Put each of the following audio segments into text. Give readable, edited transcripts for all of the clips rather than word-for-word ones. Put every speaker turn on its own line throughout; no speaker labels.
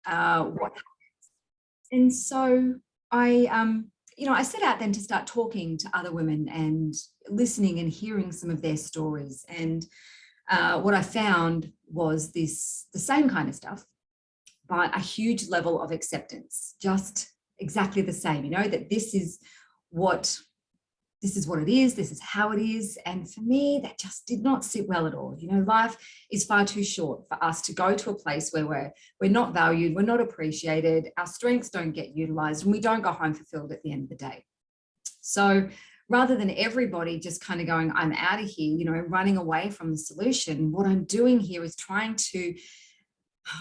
what. And so I set out then to start talking to other women and listening and hearing some of their stories. And what I found was the same kind of stuff, but a huge level of acceptance, just exactly the same, that this is what it is, this is how it is. And for me, that just did not sit well at all. Life is far too short for us to go to a place where we're not valued, we're not appreciated, our strengths don't get utilized, and we don't go home fulfilled at the end of the day. So rather than everybody just kind of going, I'm out of here, and running away from the solution, what I'm doing here is trying to,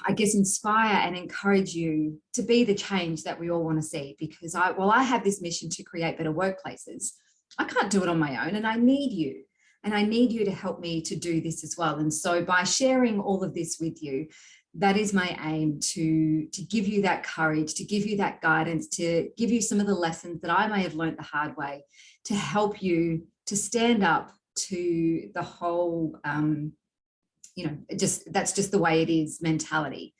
I guess, inspire and encourage you to be the change that we all want to see. Because while I have this mission to create better workplaces, I can't do it on my own, and I need you. And I need you to help me to do this as well. And so by sharing all of this with you, that is my aim, to give you that courage, to give you that guidance, to give you some of the lessons that I may have learned the hard way, to help you to stand up to the whole, that's just the way it is mentality.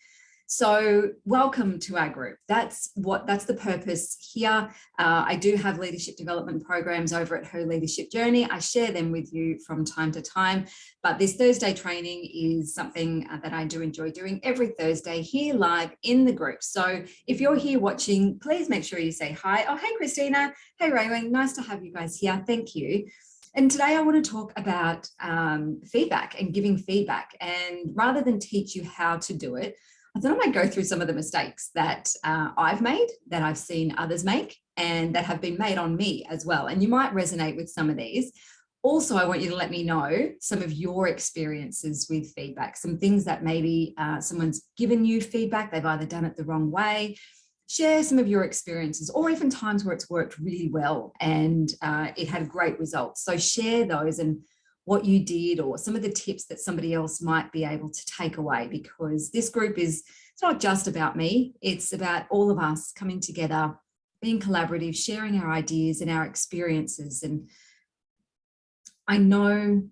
So welcome to our group. That's the purpose here. I do have leadership development programs over at Her Leadership Journey. I share them with you from time to time, but this Thursday training is something that I do enjoy doing every Thursday here live in the group. So if you're here watching, please make sure you say hi. Oh, hey, Christina. Hey, Raywing. Nice to have you guys here. Thank you. And today I want to talk about feedback and giving feedback. And rather than teach you how to do it, I thought I might go through some of the mistakes that I've made, that I've seen others make, and that have been made on me as well. And you might resonate with some of these. Also, I want you to let me know some of your experiences with feedback, some things that maybe someone's given you feedback, they've either done it the wrong way. Share some of your experiences, or even times where it's worked really well and it had great results. So share those and what you did, or some of the tips that somebody else might be able to take away, because this group it's not just about me, it's about all of us coming together, being collaborative, sharing our ideas and our experiences. And I know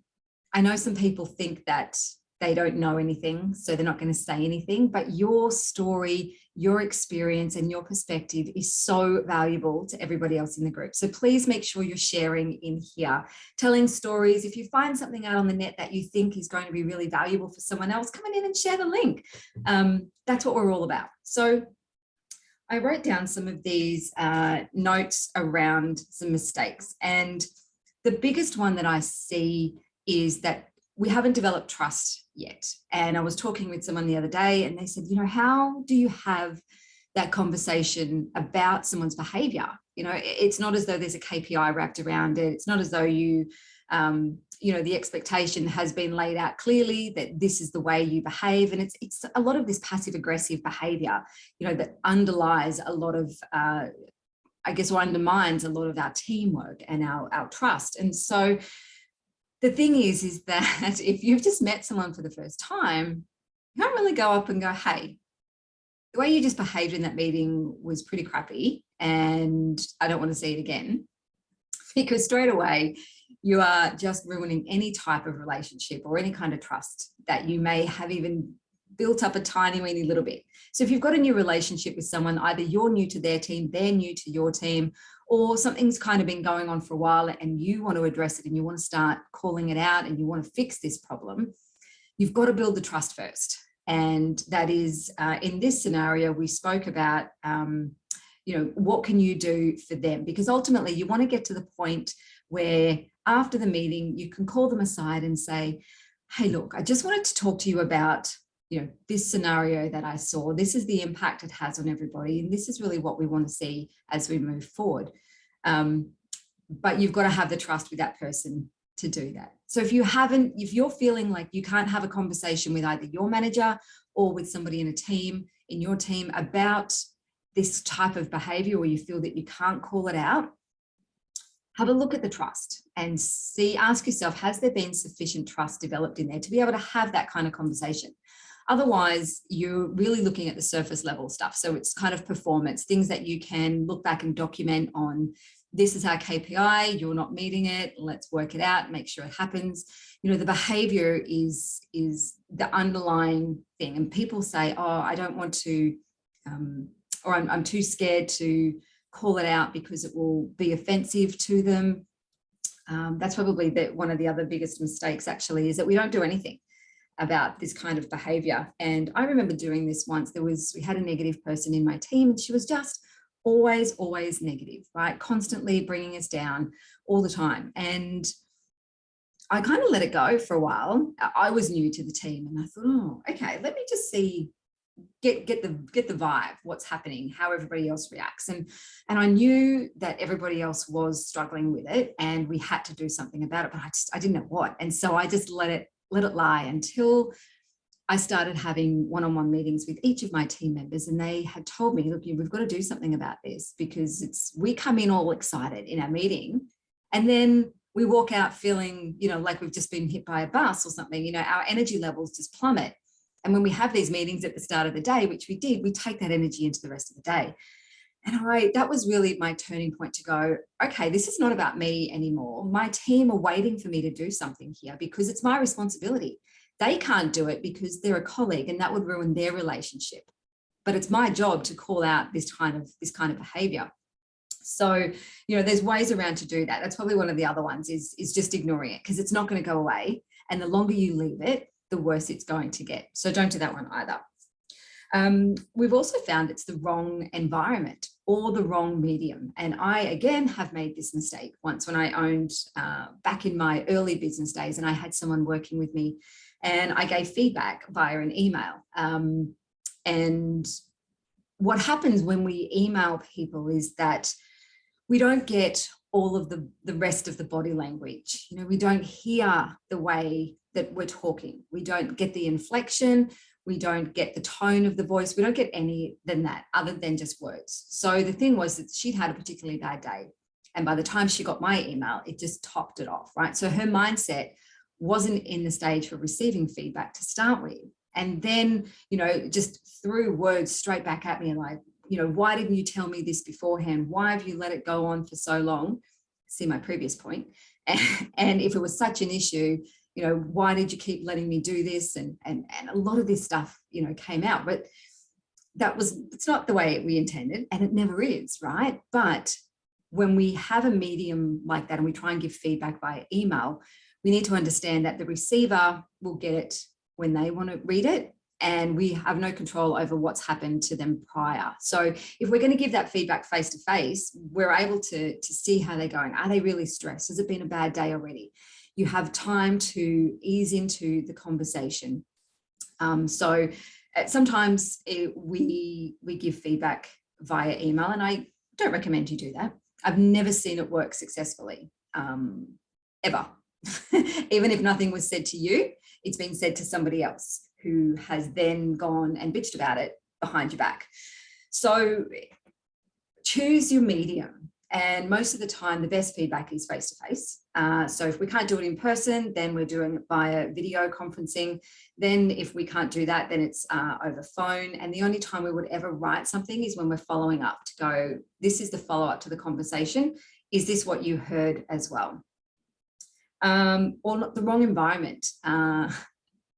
some people think that they don't know anything, so they're not going to say anything, but your story, your experience and your perspective is so valuable to everybody else in the group. So please make sure you're sharing in here, telling stories. If you find something out on the net that you think is going to be really valuable for someone else, come in and share the link. That's what we're all about. So I wrote down some of these notes around some mistakes. And the biggest one that I see is that we haven't developed trust yet. And I was talking with someone the other day and they said, how do you have that conversation about someone's behavior? It's not as though there's a KPI wrapped around it. It's not as though the expectation has been laid out clearly that this is the way you behave. And it's a lot of this passive aggressive behavior, that underlies a lot of, or undermines a lot of our teamwork and our trust. And so the thing is that if you've just met someone for the first time, you can't really go up and go, hey, the way you just behaved in that meeting was pretty crappy and I don't want to see it again. Because straight away, you are just ruining any type of relationship or any kind of trust that you may have even built up a tiny, weeny little bit. So if you've got a new relationship with someone, either you're new to their team, they're new to your team, or something's kind of been going on for a while and you want to address it and you want to start calling it out and you want to fix this problem, you've got to build the trust first. And that is, in this scenario, we spoke about, what can you do for them? Because ultimately you want to get to the point where after the meeting, you can call them aside and say, hey, look, I just wanted to talk to you about this scenario that I saw. This is the impact it has on everybody. And this is really what we want to see as we move forward. But you've got to have the trust with that person to do that. So if you're feeling like you can't have a conversation with either your manager or with somebody in your team about this type of behavior, or you feel that you can't call it out, have a look at the trust and ask yourself, has there been sufficient trust developed in there to be able to have that kind of conversation? Otherwise, you're really looking at the surface level stuff. So it's kind of performance, things that you can look back and document on. This is our KPI, you're not meeting it, let's work it out, make sure it happens. The behavior is the underlying thing. And people say, oh, I don't want to or I'm too scared to call it out because it will be offensive to them. That's probably one of the other biggest mistakes actually, is that we don't do anything about this kind of behavior. And I remember doing this once. We had a negative person in my team, and she was just always negative, right? Constantly bringing us down all the time. And I kind of let it go for a while. I was new to the team, and I thought, oh, okay, let me just see, get the vibe, what's happening, how everybody else reacts. And I knew that everybody else was struggling with it, and we had to do something about it, but I didn't know what. And so I just let it lie until I started having one-on-one meetings with each of my team members, and they had told me, look, we've got to do something about this, because we come in all excited in our meeting, and then we walk out feeling, like we've just been hit by a bus or something. Our energy levels just plummet. And when we have these meetings at the start of the day, which we did, we take that energy into the rest of the day. And that was really my turning point to go, okay, this is not about me anymore. My team are waiting for me to do something here, because it's my responsibility. They can't do it because they're a colleague, and that would ruin their relationship. But it's my job to call out this kind of behavior. So, there's ways around to do that. That's probably one of the other ones, is just ignoring it, because it's not going to go away. And the longer you leave it, the worse it's going to get. So don't do that one either. We've also found it's the wrong environment or the wrong medium. And I, again, have made this mistake once when I owned, back in my early business days, and I had someone working with me, and I gave feedback via an email. And what happens when we email people is that we don't get all of the rest of the body language. We don't hear the way that we're talking. We don't get the inflection. We don't get the tone of the voice. We don't get any than that, other than just words. So the thing was that she'd had a particularly bad day. And by the time she got my email, it just topped it off, right? So her mindset wasn't in the stage for receiving feedback to start with. And then, just threw words straight back at me, and like, why didn't you tell me this beforehand? Why have you let it go on for so long? See my previous point. And if it was such an issue, why did you keep letting me do this? And a lot of this stuff, came out, but it's not the way we intended, and it never is, right? But when we have a medium like that and we try and give feedback via email, we need to understand that the receiver will get it when they want to read it, and we have no control over what's happened to them prior. So if we're going to give that feedback face to face, we're able to see how they're going. Are they really stressed? Has it been a bad day already? You have time to ease into the conversation. So sometimes we give feedback via email, and I don't recommend you do that. I've never seen it work successfully, ever. Even if nothing was said to you, it's been said to somebody else who has then gone and bitched about it behind your back. So choose your medium. And most of the time, the best feedback is face-to-face. So if we can't do it in person, then we're doing it via video conferencing. Then if we can't do that, then it's over phone. And the only time we would ever write something is when we're following up to go, this is the follow-up to the conversation. Is this what you heard as well? Or the wrong environment.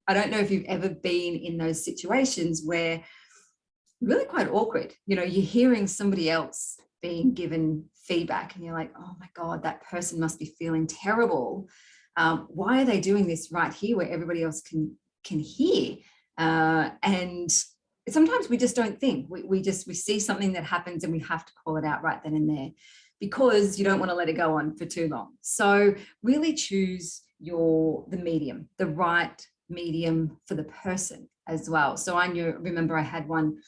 I don't know if you've ever been in those situations where really quite awkward. You're hearing somebody else being given feedback, and you're like, oh my God, that person must be feeling terrible. Why are they doing this right here where everybody else can hear? And sometimes we just don't think. We see something that happens, and we have to call it out right then and there, because you don't want to let it go on for too long. So really choose the medium, the right medium for the person as well. So remember I had one,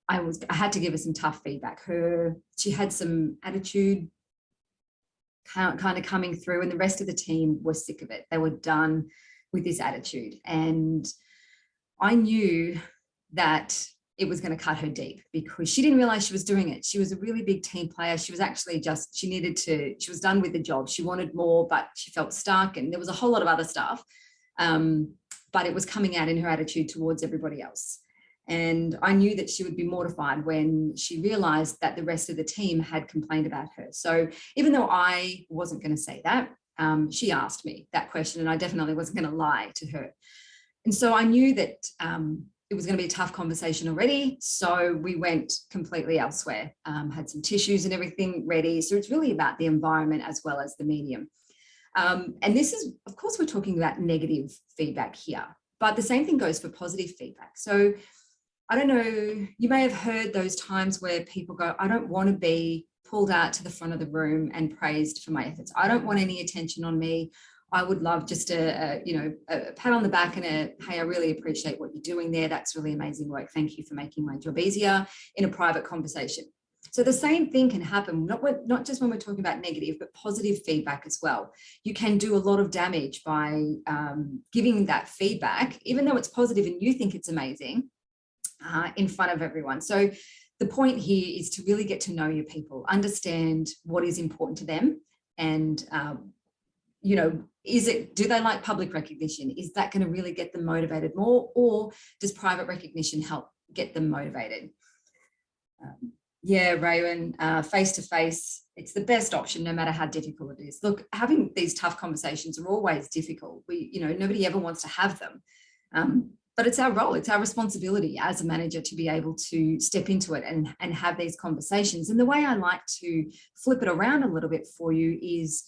I had to give her some tough feedback. She had some attitude kind of coming through, and the rest of the team were sick of it. They were done with this attitude. And I knew that it was going to cut her deep, because she didn't realize she was doing it. She was a really big team player. She was actually she was done with the job. She wanted more, but she felt stuck, and there was a whole lot of other stuff. But it was coming out in her attitude towards everybody else. And I knew that she would be mortified when she realized that the rest of the team had complained about her. So even though I wasn't going to say that, she asked me that question, and I definitely wasn't going to lie to her. And so I knew that it was going to be a tough conversation already. So we went completely elsewhere, had some tissues and everything ready. So it's really about the environment as well as the medium. And this is, of course, we're talking about negative feedback here, but the same thing goes for positive feedback. So I don't know, you may have heard those times where people go, I don't want to be pulled out to the front of the room and praised for my efforts. I don't want any attention on me. I would love just a pat on the back and hey, I really appreciate what you're doing there. That's really amazing work. Thank you for making my job easier, in a private conversation. So the same thing can happen, not just when we're talking about negative, but positive feedback as well. You can do a lot of damage by giving that feedback, even though it's positive and you think it's amazing, in front of everyone. So the point here is to really get to know your people, understand what is important to them, and do they like public recognition? Is that going to really get them motivated more, or does private recognition help get them motivated? Yeah, Raywin, face-to-face, it's the best option, no matter how difficult it is. Look, having these tough conversations are always difficult. Nobody ever wants to have them. But it's our role, it's our responsibility as a manager to be able to step into it and have these conversations. And the way I like to flip it around a little bit for you is,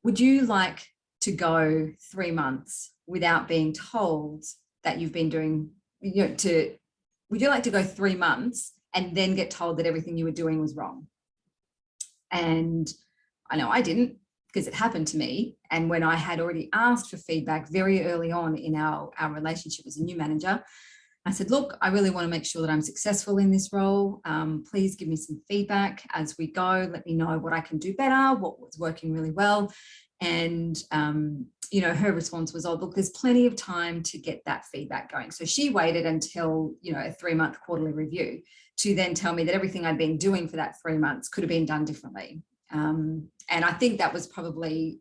would you like to go 3 months without being told that you've been doing, would you like to go 3 months and then get told that everything you were doing was wrong? And I know I didn't, because it happened to me. And when I had already asked for feedback very early on in our relationship as a new manager, I said, look, I really want to make sure that I'm successful in this role. Please give me some feedback as we go. Let me know what I can do better, what was working really well. And, her response was, oh, look, there's plenty of time to get that feedback going. So she waited until, a 3-month quarterly review to then tell me that everything I'd been doing for that 3 months could have been done differently. And I think that was probably,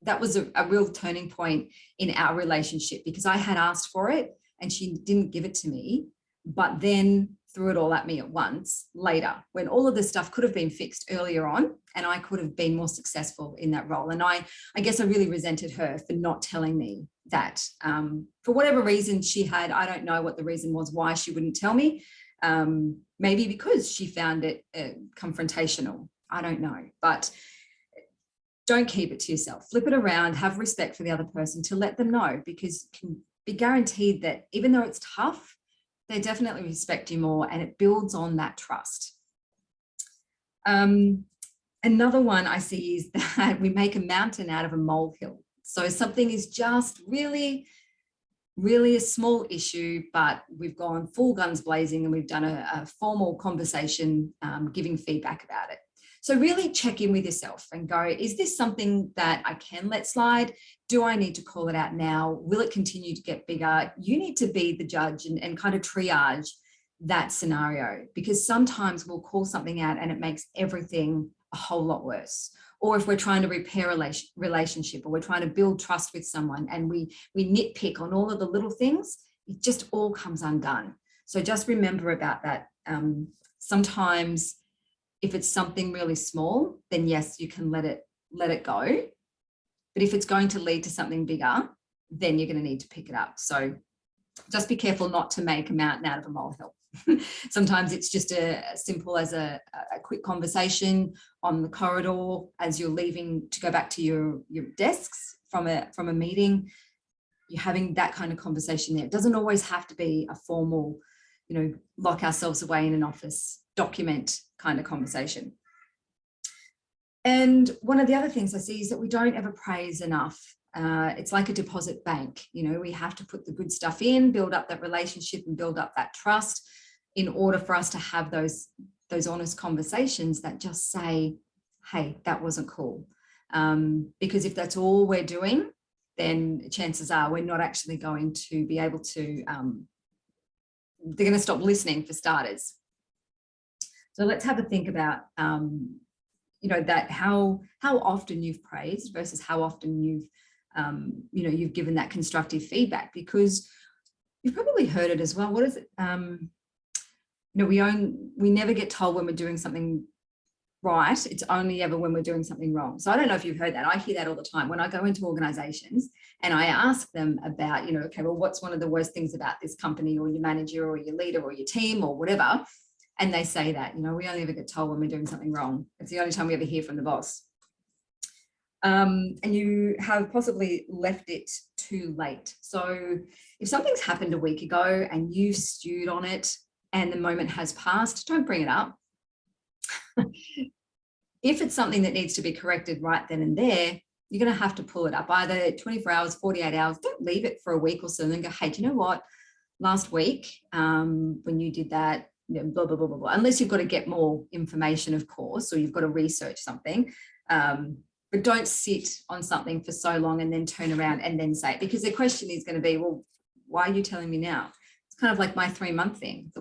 a real turning point in our relationship, because I had asked for it and she didn't give it to me, but then threw it all at me at once later, when all of this stuff could have been fixed earlier on and I could have been more successful in that role. And I guess I really resented her for not telling me that. For whatever reason she had, I don't know what the reason was why she wouldn't tell me. Maybe because she found it confrontational. I don't know, but don't keep it to yourself. Flip it around, have respect for the other person to let them know, because you can be guaranteed that even though it's tough, they definitely respect you more, and it builds on that trust. Another one I see is that we make a mountain out of a molehill. So something is just really a small issue, but we've gone full guns blazing and we've done a formal conversation giving feedback about it. So really check in with yourself and go, is this something that I can let slide? Do I need to call it out now? Will it continue to get bigger? You need to be the judge and kind of triage that scenario, because sometimes we'll call something out and it makes everything a whole lot worse. Or if we're trying to repair a relationship, or we're trying to build trust with someone and we nitpick on all of the little things, it just all comes undone. So just remember about that. Sometimes if it's something really small, then yes, you can let it go. But if it's going to lead to something bigger, then you're going to need to pick it up. So just be careful not to make a mountain out of a molehill. Sometimes it's just as simple as a quick conversation on the corridor as you're leaving to go back to your desks from a meeting. You're having that kind of conversation there. It doesn't always have to be a formal, lock ourselves away in an office document kind of conversation. And one of the other things I see is that we don't ever praise enough. It's like a deposit bank. We have to put the good stuff in, build up that relationship and build up that trust in order for us to have those honest conversations that just say, hey, that wasn't cool. Because if that's all we're doing, then chances are we're not actually going to be able to, they're going to stop listening for starters. So let's have a think about, that how often you've praised versus how often you've given that constructive feedback, because you've probably heard it as well. What is it? We never get told when we're doing something right. It's only ever when we're doing something wrong. So I don't know if you've heard that. I hear that all the time when I go into organizations and I ask them about, okay, well, what's one of the worst things about this company or your manager or your leader or your team or whatever? And they say that, we only ever get told when we're doing something wrong. It's the only time we ever hear from the boss. And you have possibly left it too late. So if something's happened a week ago and you stewed on it and the moment has passed, don't bring it up. If it's something that needs to be corrected right then and there, you're going to have to pull it up either 24 hours, 48 hours. Don't leave it for a week or so and then go, hey, do you know what? Last week, when you did that, blah, blah, blah, blah, blah. Unless you've got to get more information, of course, or you've got to research something. But don't sit on something for so long and then turn around and then say it, because the question is going to be, well, why are you telling me now? It's kind of like my 3-month thing.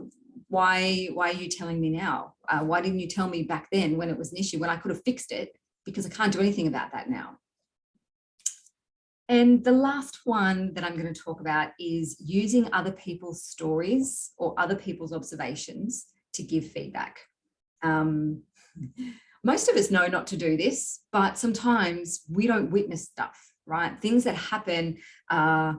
Why are you telling me now? Why didn't you tell me back then when it was an issue, when I could have fixed it? Because I can't do anything about that now. And the last one that I'm going to talk about is using other people's stories or other people's observations to give feedback. Most of us know not to do this, but sometimes we don't witness stuff, right? Things that happen are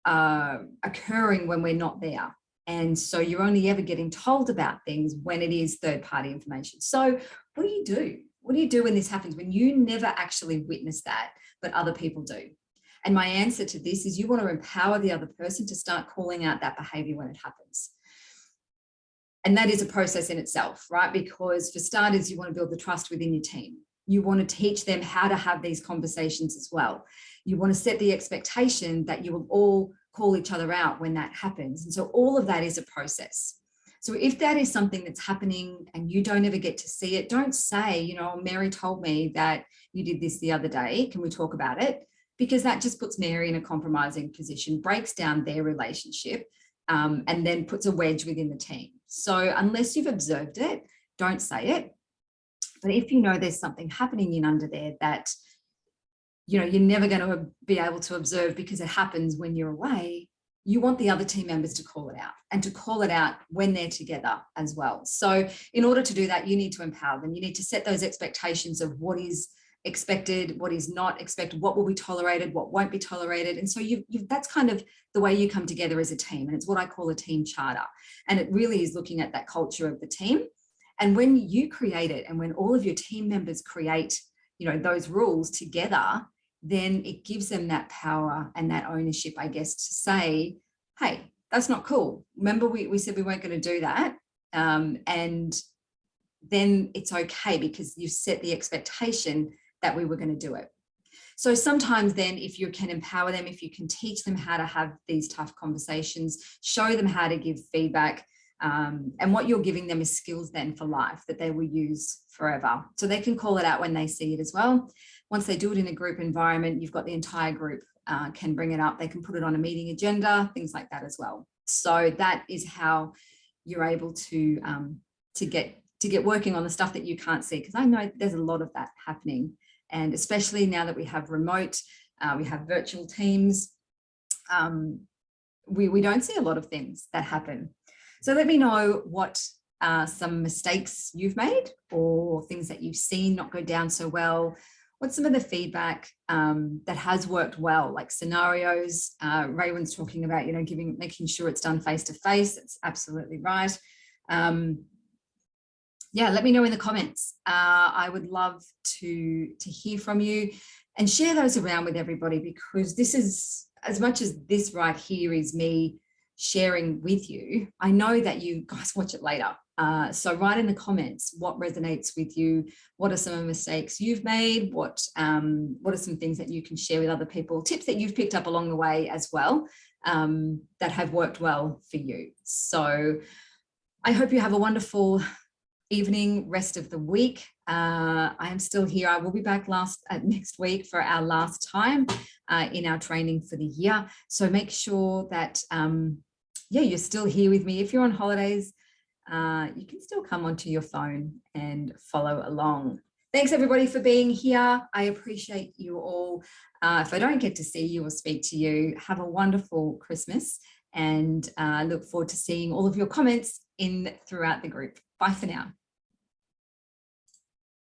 occurring when we're not there. And so you're only ever getting told about things when it is third-party information. So what do you do? What do you do when this happens, when you never actually witness that, but other people do? And my answer to this is you want to empower the other person to start calling out that behavior when it happens. And that is a process in itself, right? Because for starters, you want to build the trust within your team. You want to teach them how to have these conversations as well. You want to set the expectation that you will all call each other out when that happens. And so all of that is a process. So if that is something that's happening and you don't ever get to see it, don't say, Mary told me that you did this the other day. Can we talk about it? Because that just puts Mary in a compromising position, breaks down their relationship, and then puts a wedge within the team. So unless you've observed it, don't say it. But if you know there's something happening in under there that, you're never going to be able to observe because it happens when you're away, you want the other team members to call it out and to call it out when they're together as well. So in order to do that, you need to empower them. You need to set those expectations of what is expected, what is not expected, what will be tolerated, what won't be tolerated. And so that's kind of the way you come together as a team. And it's what I call a team charter. And it really is looking at that culture of the team. And when you create it and when all of your team members create, those rules together, then it gives them that power and that ownership, I guess, to say, hey, that's not cool. Remember, we said we weren't going to do that. And then it's okay because you set the expectation that we were going to do it. So sometimes then if you can empower them, if you can teach them how to have these tough conversations, show them how to give feedback, and what you're giving them is skills then for life that they will use forever. So they can call it out when they see it as well. Once they do it in a group environment, you've got the entire group can bring it up. They can put it on a meeting agenda, things like that as well. So that is how you're able to get working on the stuff that you can't see, because I know there's a lot of that happening. And especially now that we have remote, we have virtual teams, we don't see a lot of things that happen. So let me know what some mistakes you've made or things that you've seen not go down so well. What's some of the feedback that has worked well, like scenarios? Raywin's talking about, making sure it's done face-to-face. It's absolutely right. Yeah, let me know in the comments. I would love to hear from you and share those around with everybody, because this is, as much as this right here is me sharing with you, I know that you guys watch it later. So write in the comments what resonates with you. What are some of the mistakes you've made? What are some things that you can share with other people? Tips that you've picked up along the way as well, that have worked well for you. So I hope you have a wonderful evening, rest of the week. I am still here. I will be back next week for our last time in our training for the year. So make sure that, you're still here with me. If you're on holidays, you can still come onto your phone and follow along. Thanks everybody for being here. I appreciate you all. If I don't get to see you or speak to you, have a wonderful Christmas, and look forward to seeing all of your comments throughout the group. Bye for now.